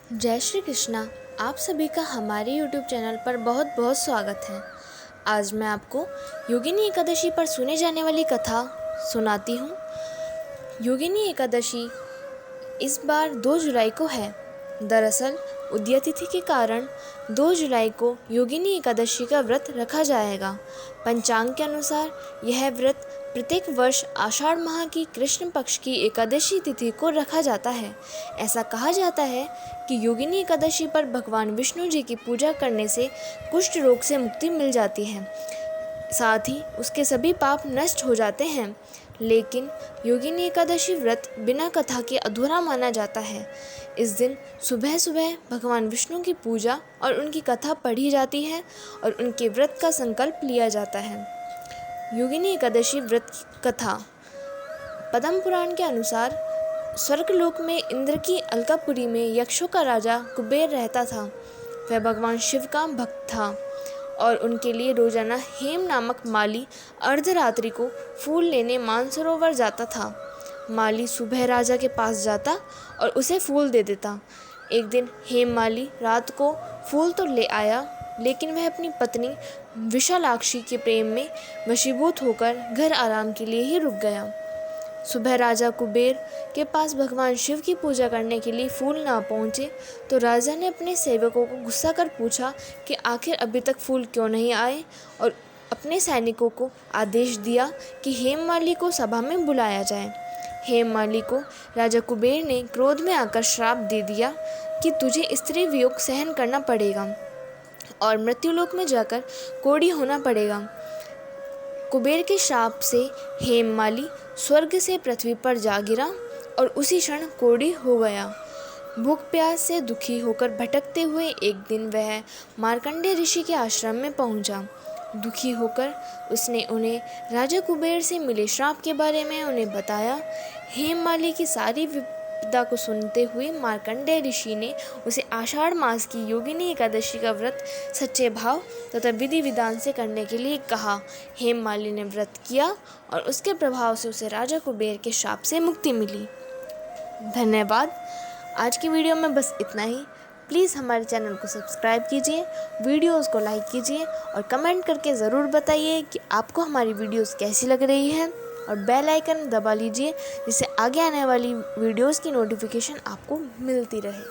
जय श्री कृष्णा। आप सभी का हमारे YouTube चैनल पर बहुत बहुत स्वागत है। आज मैं आपको योगिनी एकादशी पर सुने जाने वाली कथा सुनाती हूँ। योगिनी एकादशी इस बार 2 जुलाई को है। दरअसल उदया तिथि के कारण 2 जुलाई को योगिनी एकादशी का व्रत रखा जाएगा। पंचांग के अनुसार यह व्रत प्रत्येक वर्ष आषाढ़ माह की कृष्ण पक्ष की एकादशी तिथि को रखा जाता है। ऐसा कहा जाता है कि योगिनी एकादशी पर भगवान विष्णु जी की पूजा करने से कुष्ठ रोग से मुक्ति मिल जाती है, साथ ही उसके सभी पाप नष्ट हो जाते हैं। लेकिन योगिनी एकादशी व्रत बिना कथा के अधूरा माना जाता है। इस दिन सुबह सुबह भगवान विष्णु की पूजा और उनकी कथा पढ़ी जाती है और उनके व्रत का संकल्प लिया जाता है। योगिनी एकादशी व्रत की कथा पद्म पुराण के अनुसार स्वर्गलोक में इंद्र की अलकापुरी में यक्षों का राजा कुबेर रहता था। वह भगवान शिव का भक्त था और उनके लिए रोजाना हेम नामक माली अर्धरात्रि को फूल लेने मानसरोवर जाता था। माली सुबह राजा के पास जाता और उसे फूल दे देता। एक दिन हेम माली रात को फूल तो ले आया, लेकिन वह अपनी पत्नी विशालाक्षी के प्रेम में वशीभूत होकर घर आराम के लिए ही रुक गया। सुबह राजा कुबेर के पास भगवान शिव की पूजा करने के लिए फूल ना पहुँचे तो राजा ने अपने सेवकों को गुस्सा कर पूछा कि आखिर अभी तक फूल क्यों नहीं आए, और अपने सैनिकों को आदेश दिया कि हेममाली को सभा में बुलाया जाए। हेममाली को राजा कुबेर ने क्रोध में आकर श्राप दे दिया कि तुझे स्त्री वियोग सहन करना पड़ेगा और मृत्युलोक में जाकर कोढ़ी होना पड़ेगा। कुबेर के शाप से हेममाली स्वर्ग से पृथ्वी पर जा गिरा और उसी क्षण कोढ़ी हो गया। भूख प्यास से दुखी होकर भटकते हुए एक दिन वह मार्कंडेय ऋषि के आश्रम में पहुंचा। दुखी होकर उसने उन्हें राजा कुबेर से मिले श्राप के बारे में उन्हें बताया। हेममाली की सारी विपदा को सुनते हुए मार्कंडेय ऋषि ने उसे आषाढ़ मास की योगिनी एकादशी का व्रत सच्चे भाव तथा विधि विधान से करने के लिए कहा। हेममाली ने व्रत किया और उसके प्रभाव से उसे राजा कुबेर के शाप से मुक्ति मिली। धन्यवाद। आज की वीडियो में बस इतना ही। प्लीज़ हमारे चैनल को सब्सक्राइब कीजिए, वीडियोस को लाइक कीजिए और कमेंट करके ज़रूर बताइए कि आपको हमारी वीडियोस कैसी लग रही है, और बेल आइकन दबा लीजिए जिससे आगे आने वाली वीडियोस की नोटिफिकेशन आपको मिलती रहे।